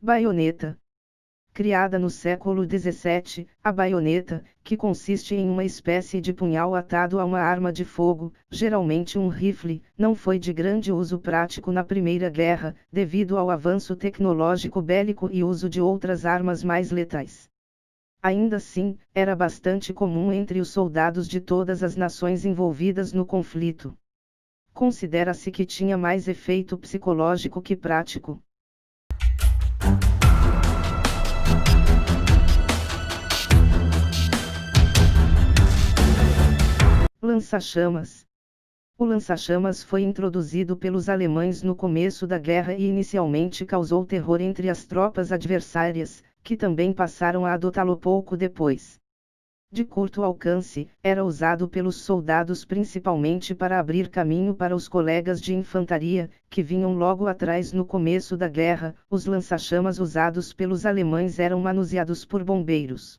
Baioneta. Criada no século XVII, a baioneta, que consiste em uma espécie de punhal atado a uma arma de fogo, geralmente um rifle, não foi de grande uso prático na Primeira Guerra, devido ao avanço tecnológico bélico e uso de outras armas mais letais. Ainda assim, era bastante comum entre os soldados de todas as nações envolvidas no conflito. Considera-se que tinha mais efeito psicológico que prático. Lança-chamas. O lança-chamas foi introduzido pelos alemães no começo da guerra e inicialmente causou terror entre as tropas adversárias, que também passaram a adotá-lo pouco depois. De curto alcance, era usado pelos soldados principalmente para abrir caminho para os colegas de infantaria, que vinham logo atrás no começo da guerra. Os lança-chamas usados pelos alemães eram manuseados por bombeiros.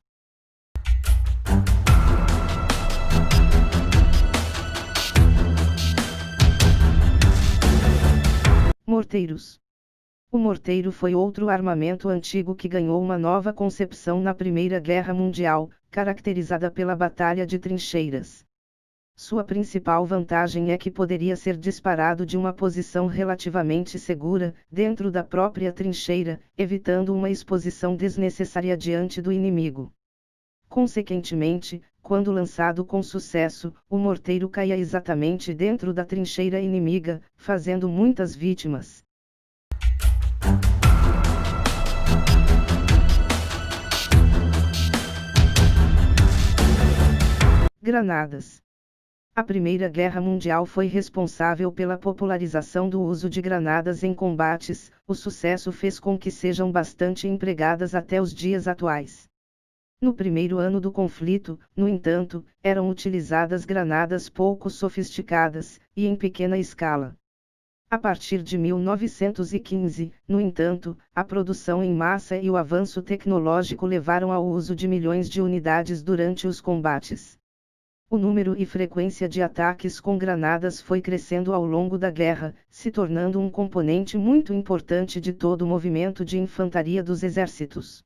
Morteiros. O morteiro foi outro armamento antigo que ganhou uma nova concepção na Primeira Guerra Mundial, caracterizada pela batalha de trincheiras. Sua principal vantagem é que poderia ser disparado de uma posição relativamente segura, dentro da própria trincheira, evitando uma exposição desnecessária diante do inimigo. Consequentemente, quando lançado com sucesso, o morteiro caía exatamente dentro da trincheira inimiga, fazendo muitas vítimas. Granadas. A Primeira Guerra Mundial foi responsável pela popularização do uso de granadas em combates. O sucesso fez com que sejam bastante empregadas até os dias atuais. No primeiro ano do conflito, no entanto, eram utilizadas granadas pouco sofisticadas, e em pequena escala. A partir de 1915, no entanto, a produção em massa e o avanço tecnológico levaram ao uso de milhões de unidades durante os combates. O número e frequência de ataques com granadas foi crescendo ao longo da guerra, se tornando um componente muito importante de todo o movimento de infantaria dos exércitos.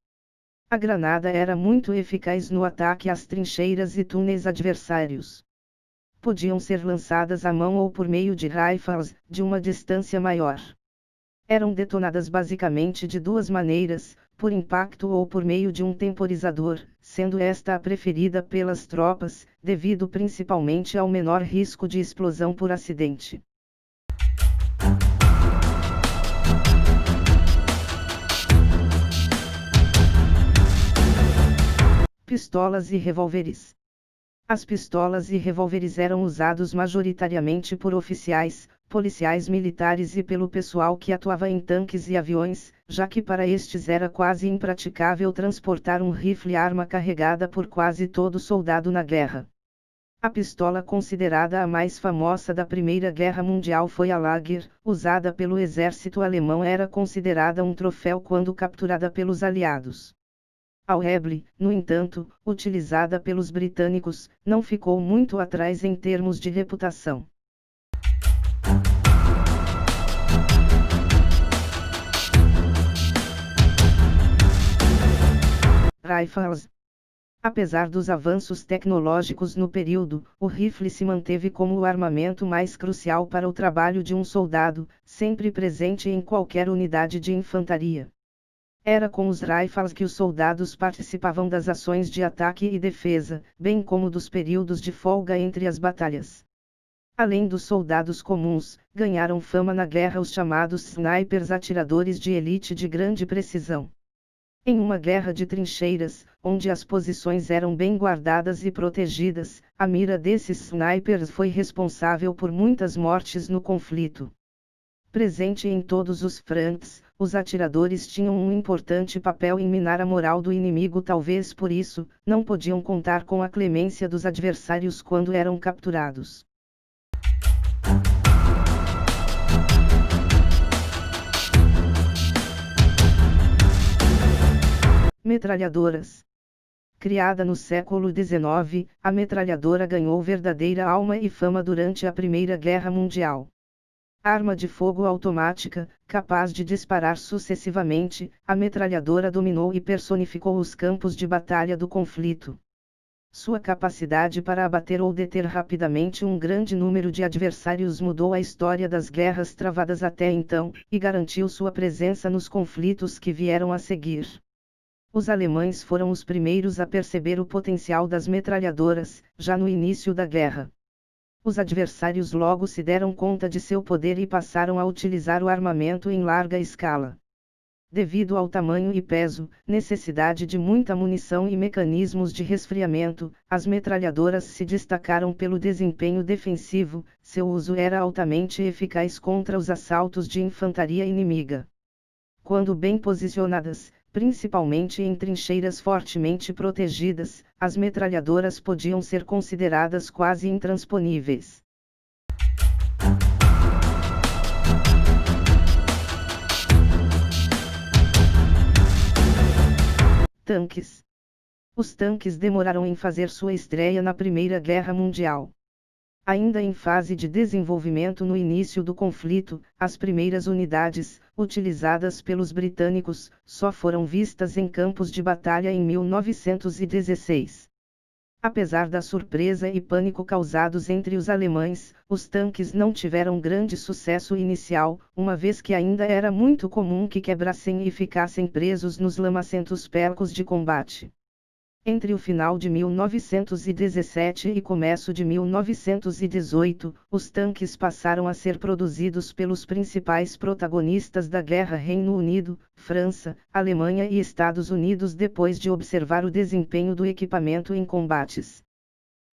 A granada era muito eficaz no ataque às trincheiras e túneis adversários. Podiam ser lançadas à mão ou por meio de rifles, de uma distância maior. Eram detonadas basicamente de duas maneiras, por impacto ou por meio de um temporizador, sendo esta a preferida pelas tropas, devido principalmente ao menor risco de explosão por acidente. Pistolas e revólveres. As pistolas e revólveres eram usados majoritariamente por oficiais, policiais militares e pelo pessoal que atuava em tanques e aviões, já que para estes era quase impraticável transportar um rifle-arma carregada por quase todo soldado na guerra. A pistola considerada a mais famosa da Primeira Guerra Mundial foi a Lager, usada pelo exército alemão. Era considerada um troféu quando capturada pelos aliados. A Webley, no entanto, utilizada pelos britânicos, não ficou muito atrás em termos de reputação. Rifles. Apesar dos avanços tecnológicos no período, o rifle se manteve como o armamento mais crucial para o trabalho de um soldado, sempre presente em qualquer unidade de infantaria. Era com os rifles que os soldados participavam das ações de ataque e defesa, bem como dos períodos de folga entre as batalhas. Além dos soldados comuns, ganharam fama na guerra os chamados snipers, atiradores de elite de grande precisão. Em uma guerra de trincheiras, onde as posições eram bem guardadas e protegidas, a mira desses snipers foi responsável por muitas mortes no conflito. Presente em todos os frontes, os atiradores tinham um importante papel em minar a moral do inimigo. Talvez por isso, não podiam contar com a clemência dos adversários quando eram capturados. Metralhadoras. Criada no século XIX, a metralhadora ganhou verdadeira alma e fama durante a Primeira Guerra Mundial. Arma de fogo automática, capaz de disparar sucessivamente, a metralhadora dominou e personificou os campos de batalha do conflito. Sua capacidade para abater ou deter rapidamente um grande número de adversários mudou a história das guerras travadas até então, e garantiu sua presença nos conflitos que vieram a seguir. Os alemães foram os primeiros a perceber o potencial das metralhadoras, já no início da guerra. Os adversários logo se deram conta de seu poder e passaram a utilizar o armamento em larga escala. Devido ao tamanho e peso, necessidade de muita munição e mecanismos de resfriamento, as metralhadoras se destacaram pelo desempenho defensivo, seu uso era altamente eficaz contra os assaltos de infantaria inimiga. Quando bem posicionadas, principalmente em trincheiras fortemente protegidas, as metralhadoras podiam ser consideradas quase intransponíveis. Tanques. Os tanques demoraram em fazer sua estreia na Primeira Guerra Mundial. Ainda em fase de desenvolvimento no início do conflito, as primeiras unidades, utilizadas pelos britânicos, só foram vistas em campos de batalha em 1916. Apesar da surpresa e pânico causados entre os alemães, os tanques não tiveram grande sucesso inicial, uma vez que ainda era muito comum que quebrassem e ficassem presos nos lamacentos percos de combate. Entre o final de 1917 e começo de 1918, os tanques passaram a ser produzidos pelos principais protagonistas da guerra: Reino Unido, França, Alemanha e Estados Unidos, depois de observar o desempenho do equipamento em combates.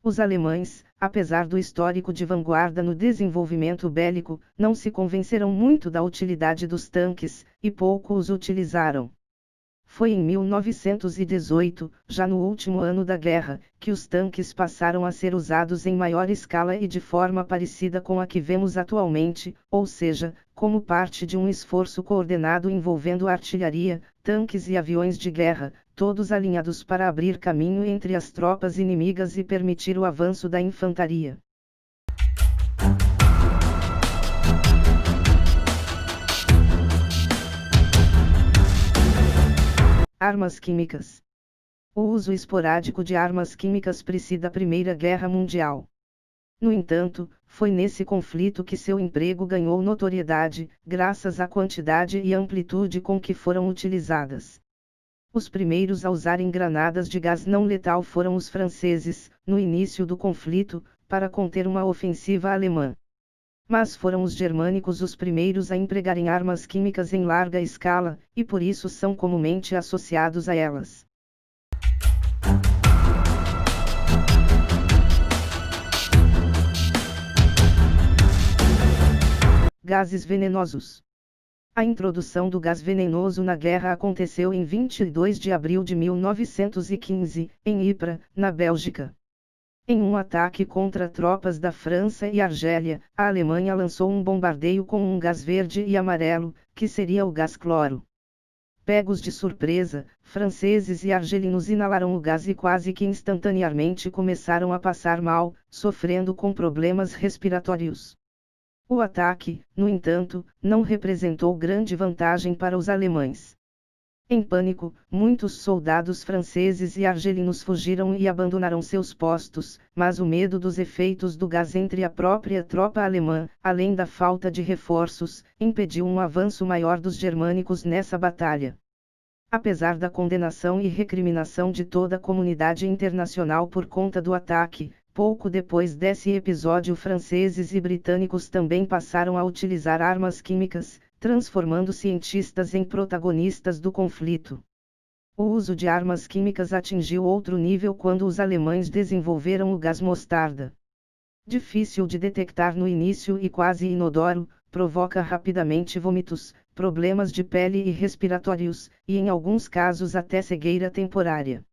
Os alemães, apesar do histórico de vanguarda no desenvolvimento bélico, não se convenceram muito da utilidade dos tanques, e pouco os utilizaram. Foi em 1918, já no último ano da guerra, que os tanques passaram a ser usados em maior escala e de forma parecida com a que vemos atualmente, ou seja, como parte de um esforço coordenado envolvendo artilharia, tanques e aviões de guerra, todos alinhados para abrir caminho entre as tropas inimigas e permitir o avanço da infantaria. Armas químicas. O uso esporádico de armas químicas precede a Primeira Guerra Mundial. No entanto, foi nesse conflito que seu emprego ganhou notoriedade, graças à quantidade e amplitude com que foram utilizadas. Os primeiros a usarem granadas de gás não letal foram os franceses, no início do conflito, para conter uma ofensiva alemã. Mas foram os germânicos os primeiros a empregarem armas químicas em larga escala, e por isso são comumente associados a elas. Gases venenosos. A introdução do gás venenoso na guerra aconteceu em 22 de abril de 1915, em Ypres, na Bélgica. Em um ataque contra tropas da França e Argélia, a Alemanha lançou um bombardeio com um gás verde e amarelo, que seria o gás cloro. Pegos de surpresa, franceses e argelinos inalaram o gás e quase que instantaneamente começaram a passar mal, sofrendo com problemas respiratórios. O ataque, no entanto, não representou grande vantagem para os alemães. Em pânico, muitos soldados franceses e argelinos fugiram e abandonaram seus postos, mas o medo dos efeitos do gás entre a própria tropa alemã, além da falta de reforços, impediu um avanço maior dos germânicos nessa batalha. Apesar da condenação e recriminação de toda a comunidade internacional por conta do ataque, pouco depois desse episódio franceses e britânicos também passaram a utilizar armas químicas, transformando cientistas em protagonistas do conflito. O uso de armas químicas atingiu outro nível quando os alemães desenvolveram o gás mostarda. Difícil de detectar no início e quase inodoro, provoca rapidamente vômitos, problemas de pele e respiratórios, e em alguns casos até cegueira temporária.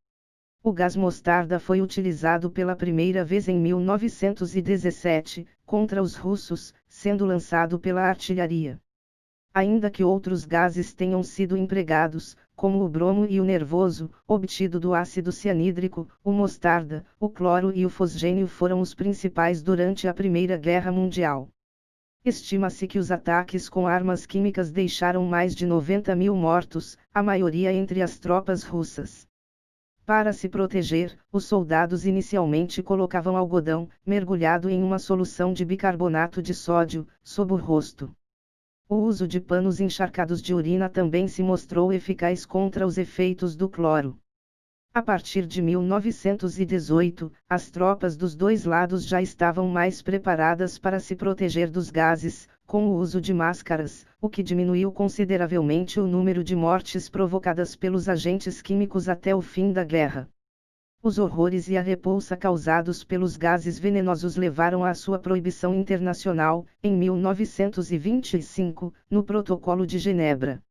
O gás mostarda foi utilizado pela primeira vez em 1917, contra os russos, sendo lançado pela artilharia. Ainda que outros gases tenham sido empregados, como o bromo e o nervoso, obtido do ácido cianídrico, o mostarda, o cloro e o fosgênio foram os principais durante a Primeira Guerra Mundial. Estima-se que os ataques com armas químicas deixaram mais de 90.000 mortos, a maioria entre as tropas russas. Para se proteger, os soldados inicialmente colocavam algodão, mergulhado em uma solução de bicarbonato de sódio, sob o rosto. O uso de panos encharcados de urina também se mostrou eficaz contra os efeitos do cloro. A partir de 1918, as tropas dos dois lados já estavam mais preparadas para se proteger dos gases, com o uso de máscaras, o que diminuiu consideravelmente o número de mortes provocadas pelos agentes químicos até o fim da guerra. Os horrores e a repulsa causados pelos gases venenosos levaram à sua proibição internacional, em 1925, no Protocolo de Genebra.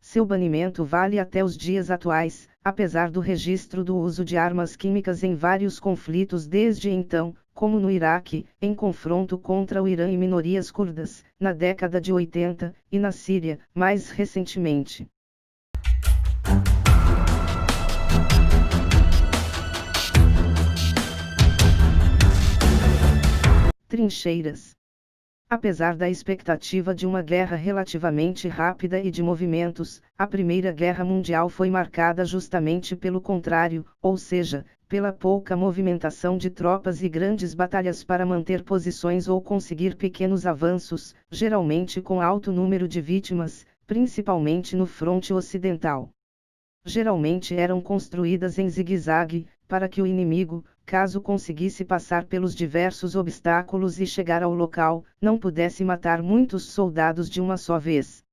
Seu banimento vale até os dias atuais, apesar do registro do uso de armas químicas em vários conflitos desde então, como no Iraque, em confronto contra o Irã e minorias curdas, na década de 80, e na Síria, mais recentemente. Trincheiras. Apesar da expectativa de uma guerra relativamente rápida e de movimentos, a Primeira Guerra Mundial foi marcada justamente pelo contrário, ou seja, pela pouca movimentação de tropas e grandes batalhas para manter posições ou conseguir pequenos avanços, geralmente com alto número de vítimas, principalmente no fronte ocidental. Geralmente eram construídas em zigue-zague, para que o inimigo, caso conseguisse passar pelos diversos obstáculos e chegar ao local, não pudesse matar muitos soldados de uma só vez.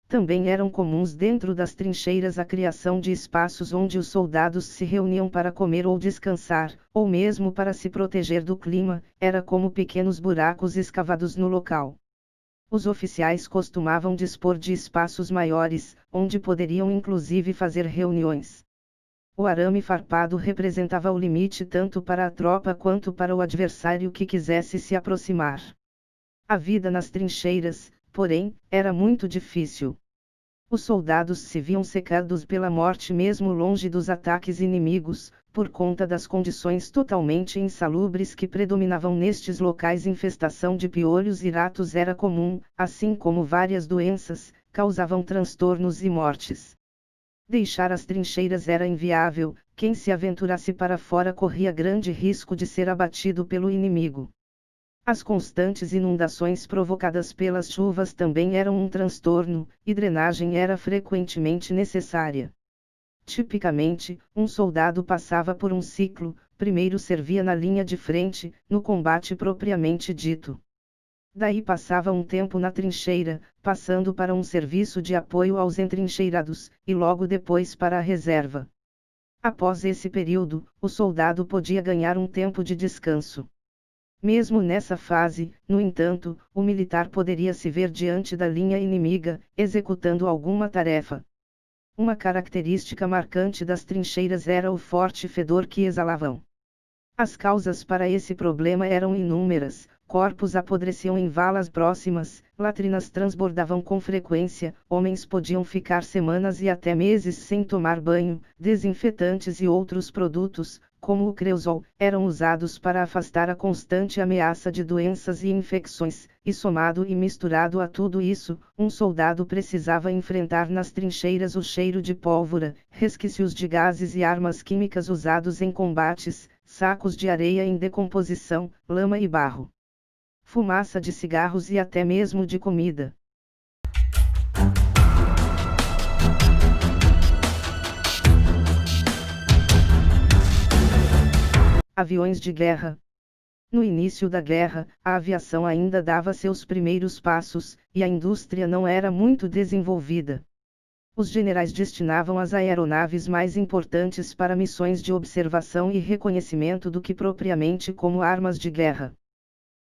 Também eram comuns dentro das trincheiras a criação de espaços onde os soldados se reuniam para comer ou descansar, ou mesmo para se proteger do clima, era como pequenos buracos escavados no local. Os oficiais costumavam dispor de espaços maiores, onde poderiam inclusive fazer reuniões. O arame farpado representava o limite tanto para a tropa quanto para o adversário que quisesse se aproximar. A vida nas trincheiras, porém, era muito difícil. Os soldados se viam cercados pela morte mesmo longe dos ataques inimigos, por conta das condições totalmente insalubres que predominavam nestes locais. Infestação de piolhos e ratos era comum, assim como várias doenças, causavam transtornos e mortes. Deixar as trincheiras era inviável, quem se aventurasse para fora corria grande risco de ser abatido pelo inimigo. As constantes inundações provocadas pelas chuvas também eram um transtorno, e drenagem era frequentemente necessária. Tipicamente, um soldado passava por um ciclo: primeiro servia na linha de frente, no combate propriamente dito. Daí passava um tempo na trincheira, passando para um serviço de apoio aos entrincheirados, e logo depois para a reserva. Após esse período, o soldado podia ganhar um tempo de descanso. Mesmo nessa fase, no entanto, o militar poderia se ver diante da linha inimiga, executando alguma tarefa. Uma característica marcante das trincheiras era o forte fedor que exalavam. As causas para esse problema eram inúmeras: corpos apodreciam em valas próximas, latrinas transbordavam com frequência, homens podiam ficar semanas e até meses sem tomar banho, desinfetantes e outros produtos, como o creosol, eram usados para afastar a constante ameaça de doenças e infecções, e somado e misturado a tudo isso, um soldado precisava enfrentar nas trincheiras o cheiro de pólvora, resquícios de gases e armas químicas usados em combates, sacos de areia em decomposição, lama e barro, fumaça de cigarros e até mesmo de comida. Aviões de guerra. No início da guerra, a aviação ainda dava seus primeiros passos, e a indústria não era muito desenvolvida. Os generais destinavam as aeronaves mais importantes para missões de observação e reconhecimento do que propriamente como armas de guerra.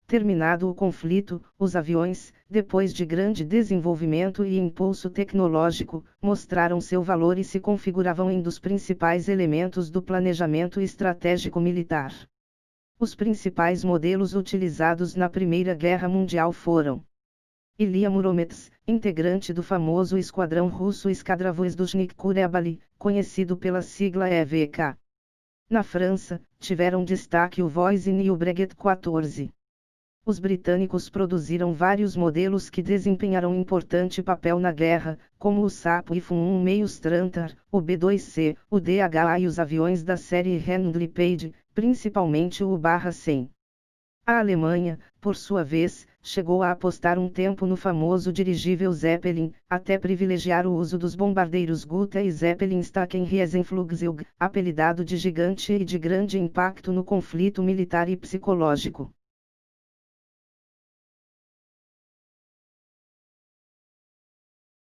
Terminado o conflito, os aviões, depois de grande desenvolvimento e impulso tecnológico, mostraram seu valor e se configuravam em dos principais elementos do planejamento estratégico militar. Os principais modelos utilizados na Primeira Guerra Mundial foram: Ilya Muromets, integrante do famoso esquadrão russo Eskadra-Vozduzhnik Kurebali, conhecido pela sigla EVK. Na França, tiveram destaque o Voisin e o Breguet 14. Os britânicos produziram vários modelos que desempenharam importante papel na guerra, como o Sap-1 meio Strantar, o B-2C, o DHA e os aviões da série Handley Page, principalmente o Barra-100. A Alemanha, por sua vez, chegou a apostar um tempo no famoso dirigível Zeppelin, até privilegiar o uso dos bombardeiros Gotha e Zeppelin Stackenriesenflugzeug, apelidado de gigante e de grande impacto no conflito militar e psicológico.